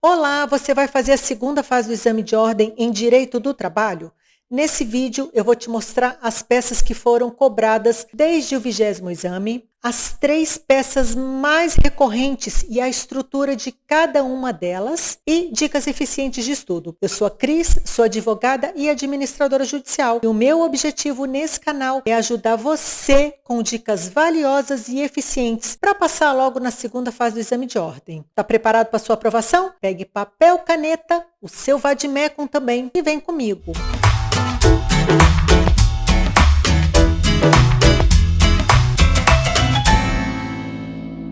Olá, você vai fazer a segunda fase do exame de ordem em Direito do Trabalho? Nesse vídeo eu vou te mostrar as peças que foram cobradas desde o 20º exame, as 3 peças mais recorrentes e a estrutura de cada uma delas e dicas eficientes de estudo. Eu sou a Cris, sou advogada e administradora judicial e o meu objetivo nesse canal é ajudar você com dicas valiosas e eficientes para passar logo na segunda fase do exame de ordem. Está preparado para sua aprovação? Pegue papel, caneta, o seu vade-mecum também e vem comigo.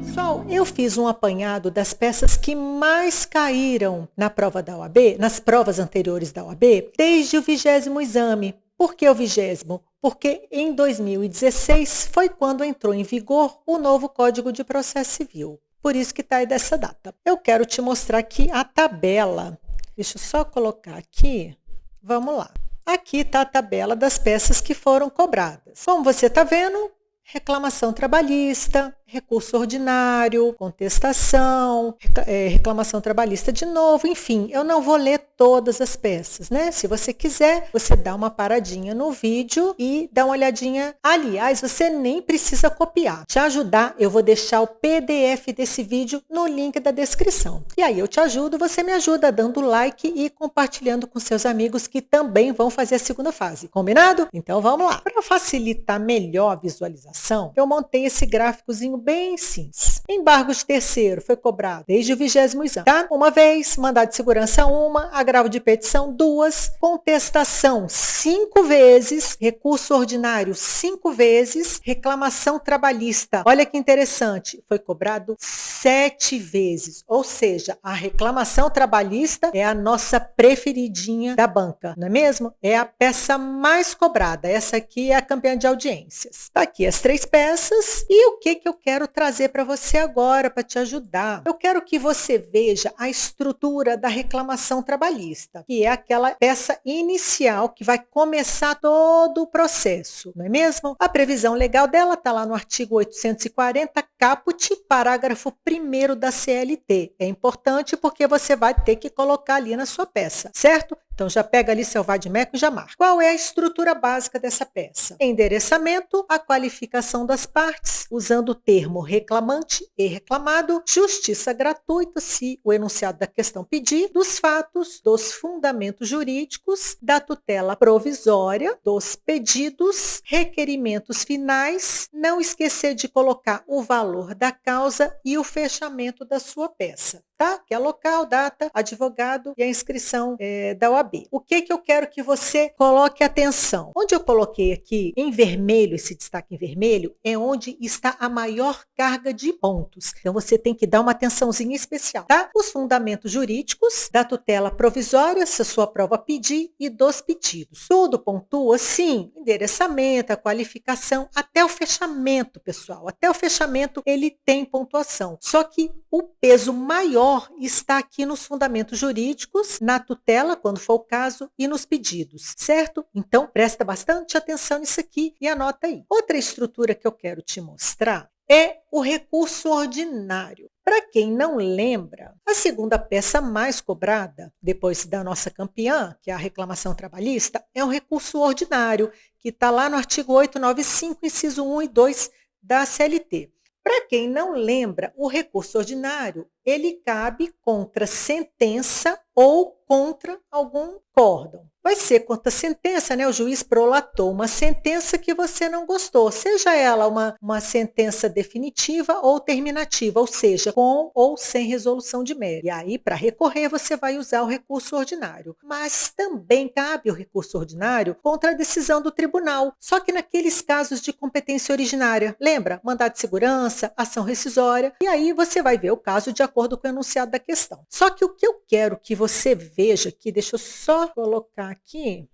Pessoal, eu fiz um apanhado das peças que mais caíram na prova da OAB, nas provas anteriores da OAB, desde o 20º exame. Por que o 20º? Porque em 2016 foi quando entrou em vigor o novo Código de Processo Civil. Por isso que está aí dessa data. Eu quero te mostrar aqui a tabela. Deixa eu só colocar aqui. Vamos lá. Aqui está a tabela das peças que foram cobradas. Como você está vendo, reclamação trabalhista, recurso ordinário, contestação, reclamação trabalhista de novo, enfim, eu não vou ler todas as peças, né? Se você quiser, você dá uma paradinha no vídeo e dá uma olhadinha. Aliás, você nem precisa copiar. Te ajudar, eu vou deixar o PDF desse vídeo no link da descrição. E aí eu te ajudo, você me ajuda dando like e compartilhando com seus amigos que também vão fazer a segunda fase. Combinado? Então vamos lá. Para facilitar melhor a visualização, eu montei esse gráficozinho bem simples. Embargo de terceiro foi cobrado desde o 20º exame, tá? Uma vez, mandado de segurança 1, agravo de petição 2, contestação 5 vezes, recurso ordinário 5 vezes, reclamação trabalhista, olha que interessante, foi cobrado 7 vezes, ou seja, a reclamação trabalhista é a nossa preferidinha da banca, não é mesmo? É a peça mais cobrada, essa aqui é a campeã de audiências. Tá aqui as 3 peças e o que eu quero trazer para você agora para te ajudar? Eu quero que você veja a estrutura da reclamação trabalhista, que é aquela peça inicial que vai começar todo o processo, não é mesmo? A previsão legal dela está lá no artigo 840, caput, parágrafo 1º da CLT. É importante porque você vai ter que colocar ali na sua peça, certo? Então, já pega ali seu vade-mecum e já marca. Qual é a estrutura básica dessa peça? Endereçamento, a qualificação das partes, usando o termo reclamante e reclamado, justiça gratuita, se o enunciado da questão pedir, dos fatos, dos fundamentos jurídicos, da tutela provisória, dos pedidos, requerimentos finais, não esquecer de colocar o valor da causa e o fechamento da sua peça, tá? Que é local, data, advogado e a inscrição da OAB. O que eu quero que você coloque atenção? Onde eu coloquei aqui em vermelho, esse destaque em vermelho, é onde está a maior carga de pontos. Então, você tem que dar uma atençãozinha especial, tá? Os fundamentos jurídicos da tutela provisória, se a sua prova pedir, e dos pedidos. Tudo pontua, sim, endereçamento, a qualificação, até o fechamento, pessoal. Até o fechamento, ele tem pontuação. Só que o peso maior está aqui nos fundamentos jurídicos, na tutela, quando for o caso, e nos pedidos, certo? Então, presta bastante atenção nisso aqui e anota aí. Outra estrutura que eu quero te mostrar é o recurso ordinário. Para quem não lembra, a segunda peça mais cobrada, depois da nossa campeã, que é a reclamação trabalhista, é o recurso ordinário, que está lá no artigo 895, inciso 1 e 2 da CLT. Para quem não lembra, o recurso ordinário, ele cabe contra sentença ou contra algum acórdão. Vai ser contra sentença, né? O juiz prolatou uma sentença que você não gostou, seja ela uma sentença definitiva ou terminativa, ou seja, com ou sem resolução de mérito. E aí, para recorrer, você vai usar o recurso ordinário. Mas também cabe o recurso ordinário contra a decisão do tribunal, só que naqueles casos de competência originária. Lembra? Mandado de segurança, ação rescisória, e aí você vai ver o caso de acordo com o enunciado da questão. Só que o que eu quero que você veja aqui, deixa eu só colocar aqui,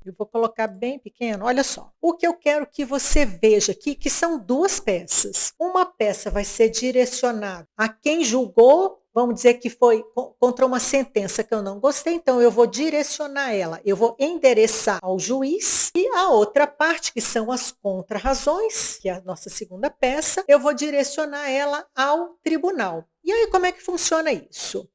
eu vou colocar bem pequeno, olha só. O que eu quero que você veja aqui, que são 2 peças. Uma peça vai ser direcionada a quem julgou vamos dizer que foi contra uma sentença que eu não gostei, então eu vou direcionar ela, eu vou endereçar ao juiz, e a outra parte, que são as contrarrazões, que é a nossa segunda peça, eu vou direcionar ela ao tribunal. E aí, como é que funciona isso?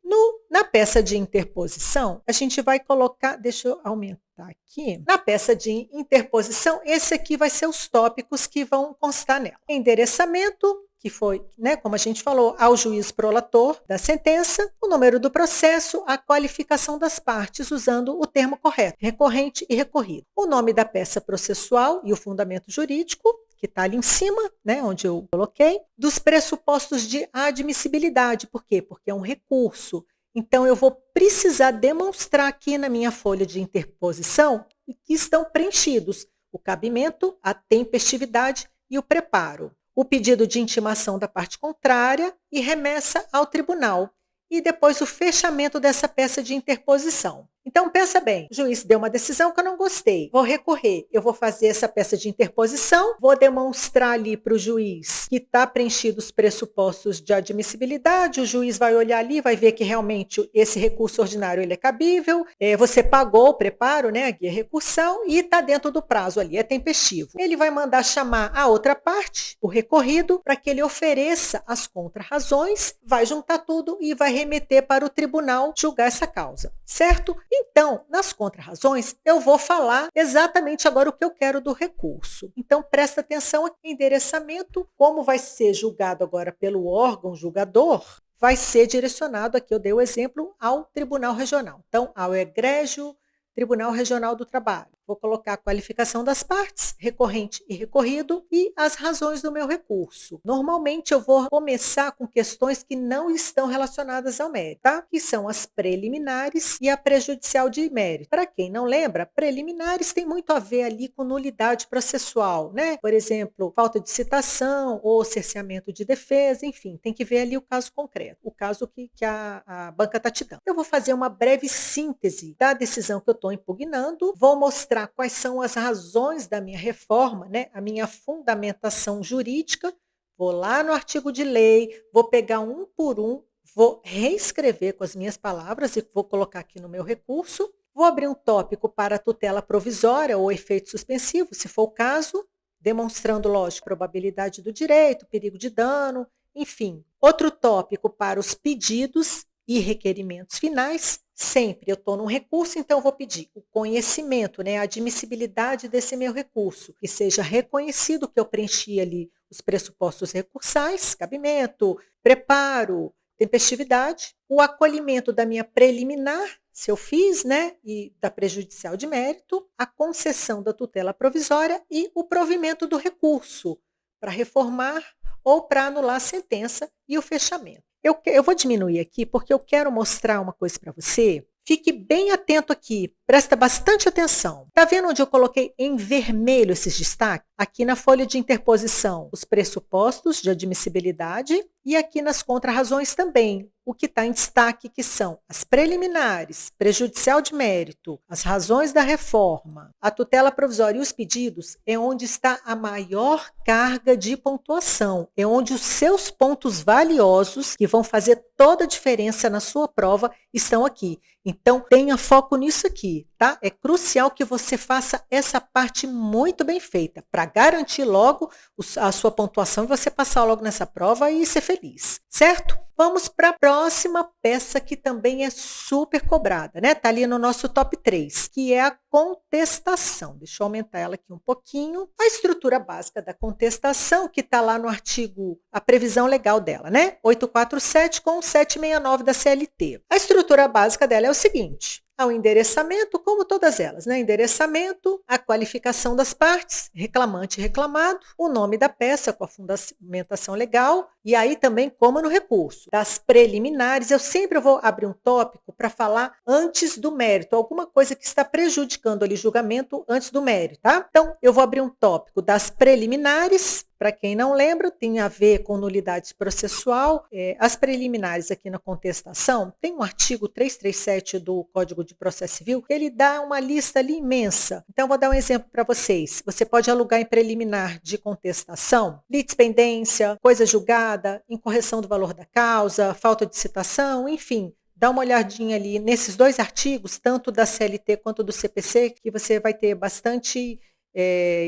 Na peça de interposição, a gente vai colocar, deixa eu aumentar aqui, na peça de interposição, esse aqui vai ser os tópicos que vão constar nela. Endereçamento, que foi, como a gente falou, ao juiz prolator da sentença, o número do processo, a qualificação das partes, usando o termo correto, recorrente e recorrido. O nome da peça processual e o fundamento jurídico, que está ali em cima, onde eu coloquei, dos pressupostos de admissibilidade. Por quê? Porque é um recurso. Então, eu vou precisar demonstrar aqui na minha folha de interposição que estão preenchidos o cabimento, a tempestividade e o preparo. O pedido de intimação da parte contrária e remessa ao tribunal. E depois o fechamento dessa peça de interposição. Então, pensa bem, o juiz deu uma decisão que eu não gostei, vou recorrer, eu vou fazer essa peça de interposição, vou demonstrar ali para o juiz que está preenchido os pressupostos de admissibilidade, o juiz vai olhar ali, vai ver que realmente esse recurso ordinário ele é cabível, você pagou o preparo, a guia recursão, e está dentro do prazo ali, é tempestivo. Ele vai mandar chamar a outra parte, o recorrido, para que ele ofereça as contrarrazões, vai juntar tudo e vai remeter para o tribunal julgar essa causa, certo? Então, nas contrarrazões, eu vou falar exatamente agora o que eu quero do recurso. Então, presta atenção aqui, endereçamento, como vai ser julgado agora pelo órgão julgador, vai ser direcionado, aqui eu dei o exemplo, ao Tribunal Regional. Então, ao egrégio Tribunal Regional do Trabalho. Vou colocar a qualificação das partes, recorrente e recorrido, e as razões do meu recurso. Normalmente, eu vou começar com questões que não estão relacionadas ao mérito, tá? Que são as preliminares e a prejudicial de mérito. Para quem não lembra, preliminares tem muito a ver ali com nulidade processual, Por exemplo, falta de citação ou cerceamento de defesa, enfim, tem que ver ali o caso concreto, o caso que a banca está te dando. Eu vou fazer uma breve síntese da decisão que eu estou impugnando, vou mostrar quais são as razões da minha reforma, a minha fundamentação jurídica, vou lá no artigo de lei, vou pegar um por um, vou reescrever com as minhas palavras e vou colocar aqui no meu recurso, vou abrir um tópico para tutela provisória ou efeito suspensivo, se for o caso, demonstrando, lógico, probabilidade do direito, perigo de dano, enfim. Outro tópico para os pedidos e requerimentos finais. Sempre eu estou num recurso, então eu vou pedir o conhecimento, a admissibilidade desse meu recurso, que seja reconhecido que eu preenchi ali os pressupostos recursais, cabimento, preparo, tempestividade, o acolhimento da minha preliminar, se eu fiz, e da prejudicial de mérito, a concessão da tutela provisória e o provimento do recurso para reformar ou para anular a sentença e o fechamento. Eu vou diminuir aqui porque eu quero mostrar uma coisa para você. Fique bem atento aqui, presta bastante atenção. Está vendo onde eu coloquei em vermelho esses destaques? Aqui na folha de interposição, os pressupostos de admissibilidade e aqui nas contrarrazões também, o que está em destaque, que são as preliminares, prejudicial de mérito, as razões da reforma, a tutela provisória e os pedidos, é onde está a maior carga de pontuação, é onde os seus pontos valiosos, que vão fazer toda a diferença na sua prova, estão aqui. Então, tenha foco nisso aqui, tá? É crucial que você faça essa parte muito bem feita, para garantir logo a sua pontuação e você passar logo nessa prova e ser feliz, certo? Vamos para a próxima peça que também é super cobrada, Está ali no nosso top 3, que é a contestação. Deixa eu aumentar ela aqui um pouquinho. A estrutura básica da contestação, que está lá no artigo, a previsão legal dela, 847 com 769 da CLT. A estrutura básica dela é o seguinte: ao endereçamento, como todas elas, endereçamento, a qualificação das partes, reclamante e reclamado, o nome da peça com a fundamentação legal, e aí também, como no recurso, das preliminares, eu sempre vou abrir um tópico para falar antes do mérito, alguma coisa que está prejudicando ali o julgamento antes do mérito, tá? Então, eu vou abrir um tópico das preliminares. Para quem não lembra, tem a ver com nulidade processual. As preliminares aqui na contestação, tem um artigo 337 do Código de Processo Civil, que ele dá uma lista ali imensa. Então, vou dar um exemplo para vocês. Você pode alugar em preliminar de contestação, litispendência, coisa julgada, errada, incorreção do valor da causa, falta de citação, enfim. Dá uma olhadinha ali nesses 2 artigos, tanto da CLT quanto do CPC, que você vai ter bastante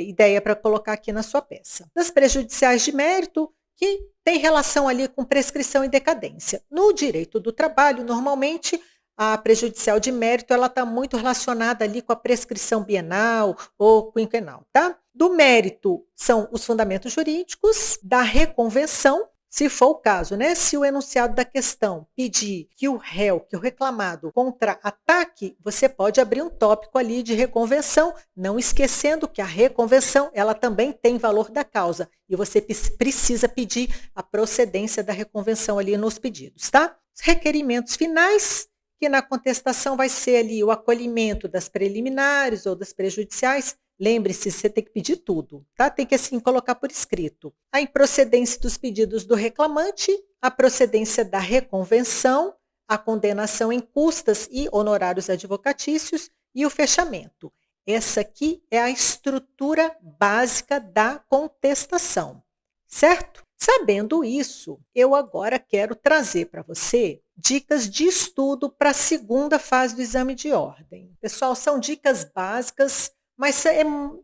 ideia para colocar aqui na sua peça. Das prejudiciais de mérito, que tem relação ali com prescrição e decadência. No direito do trabalho, normalmente, a prejudicial de mérito ela está muito relacionada ali com a prescrição bienal ou quinquenal, tá? Do mérito são os fundamentos jurídicos, da reconvenção, se for o caso, né? Se o enunciado da questão pedir que o réu, que o reclamado contra-ataque, você pode abrir um tópico ali de reconvenção, não esquecendo que a reconvenção ela também tem valor da causa e você precisa pedir a procedência da reconvenção ali nos pedidos, tá? Os requerimentos finais, que na contestação vai ser ali o acolhimento das preliminares ou das prejudiciais. Lembre-se, você tem que pedir tudo, tá? Tem que, assim, colocar por escrito. A improcedência dos pedidos do reclamante, a procedência da reconvenção, a condenação em custas e honorários advocatícios e o fechamento. Essa aqui é a estrutura básica da contestação, certo? Sabendo isso, eu agora quero trazer para você dicas de estudo para a segunda fase do exame de ordem. Pessoal, são dicas básicas, mas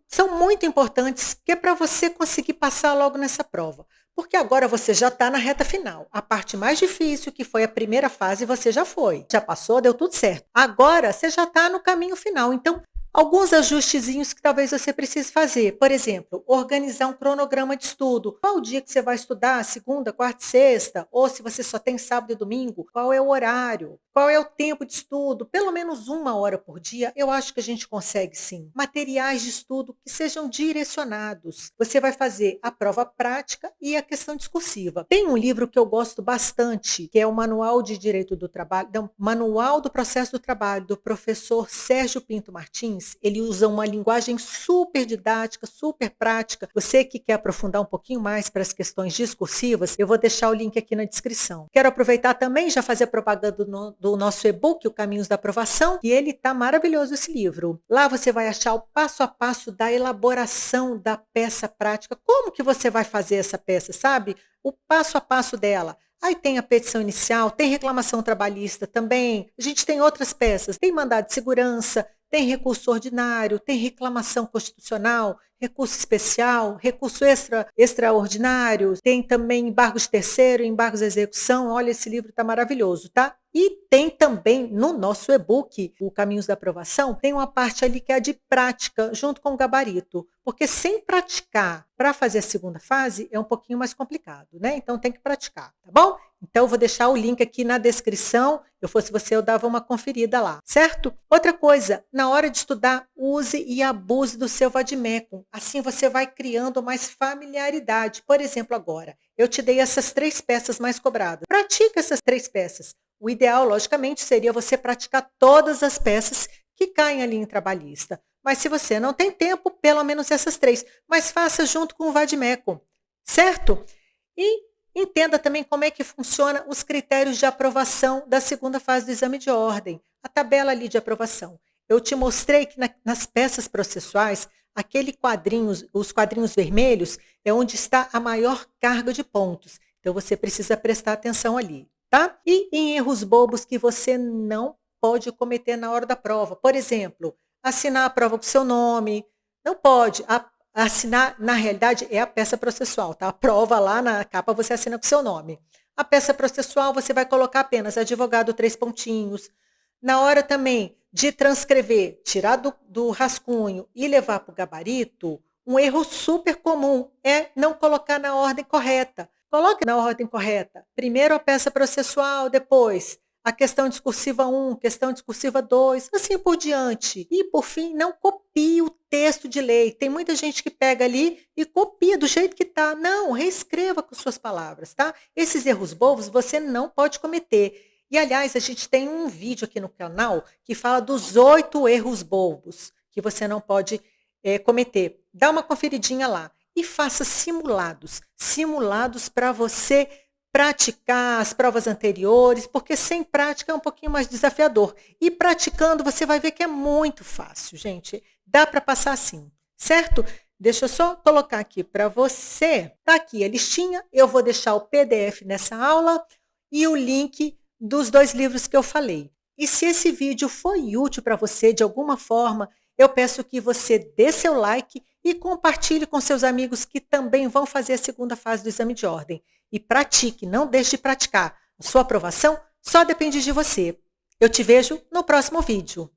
são muito importantes, que é para você conseguir passar logo nessa prova. Porque agora você já está na reta final. A parte mais difícil, que foi a primeira fase, você já foi. Já passou, deu tudo certo. Agora você já está no caminho final. Então, alguns ajustezinhos que talvez você precise fazer. Por exemplo, organizar um cronograma de estudo. Qual o dia que você vai estudar? Segunda, quarta e sexta? Ou se você só tem sábado e domingo, qual é o horário? Qual é o tempo de estudo? Pelo menos 1 hora por dia, eu acho que a gente consegue sim. Materiais de estudo que sejam direcionados. Você vai fazer a prova prática e a questão discursiva. Tem um livro que eu gosto bastante, que é o Manual de Direito do Trabalho, não, Manual do Processo do Trabalho, do professor Sérgio Pinto Martins. Ele usa uma linguagem super didática, super prática. Você que quer aprofundar um pouquinho mais para as questões discursivas, eu vou deixar o link aqui na descrição. Quero aproveitar também e já fazer a propaganda do nosso e-book, O Caminhos da Aprovação, e ele está maravilhoso esse livro. Lá você vai achar o passo a passo da elaboração da peça prática. Como que você vai fazer essa peça, sabe? O passo a passo dela. Aí tem a petição inicial, tem reclamação trabalhista também. A gente tem outras peças, tem mandado de segurança, tem recurso ordinário, tem reclamação constitucional, recurso especial, recurso extraordinário, tem também embargos de terceiro, embargos de execução. Olha, esse livro está maravilhoso, tá? E tem também no nosso e-book, O Caminhos da Aprovação, tem uma parte ali que é a de prática, junto com o gabarito. Porque sem praticar para fazer a segunda fase é um pouquinho mais complicado, né? Então tem que praticar, tá bom? Então eu vou deixar o link aqui na descrição. Eu fosse você, eu dava uma conferida lá, certo? Outra coisa, na hora de estudar, use e abuse do seu vade-mecum. Assim você vai criando mais familiaridade. Por exemplo, agora, eu te dei essas 3 peças mais cobradas. Pratica essas 3 peças. O ideal, logicamente, seria você praticar todas as peças que caem ali em trabalhista. Mas se você não tem tempo, pelo menos essas 3. Mas faça junto com o vade-mecum, certo? E entenda também como é que funciona os critérios de aprovação da segunda fase do exame de ordem. A tabela ali de aprovação. Eu te mostrei que nas peças processuais, os quadrinhos vermelhos, é onde está a maior carga de pontos. Então, você precisa prestar atenção ali, tá? E em erros bobos que você não pode cometer na hora da prova. Por exemplo, assinar a prova com seu nome. Não pode. Assinar, na realidade, é a peça processual, tá? A prova lá na capa você assina com seu nome. A peça processual você vai colocar apenas advogado 3 pontinhos. Na hora também de transcrever, tirar do rascunho e levar para o gabarito, um erro super comum é não colocar na ordem correta. Coloque na ordem correta. Primeiro a peça processual, depois a questão discursiva 1, questão discursiva 2, assim por diante. E, por fim, não copie o texto de lei. Tem muita gente que pega ali e copia do jeito que está. Não, reescreva com suas palavras, tá? Esses erros bobos você não pode cometer. E, aliás, a gente tem um vídeo aqui no canal que fala dos 8 erros bobos que você não pode cometer. Dá uma conferidinha lá e faça simulados. Simulados para você praticar as provas anteriores, porque sem prática é um pouquinho mais desafiador. E praticando você vai ver que é muito fácil, gente. Dá para passar sim, certo? Deixa eu só colocar aqui para você. Tá aqui a listinha. Eu vou deixar o PDF nessa aula e o link dos 2 livros que eu falei. E se esse vídeo foi útil para você de alguma forma, eu peço que você dê seu like e compartilhe com seus amigos que também vão fazer a segunda fase do exame de ordem. E pratique, não deixe de praticar. A sua aprovação só depende de você. Eu te vejo no próximo vídeo.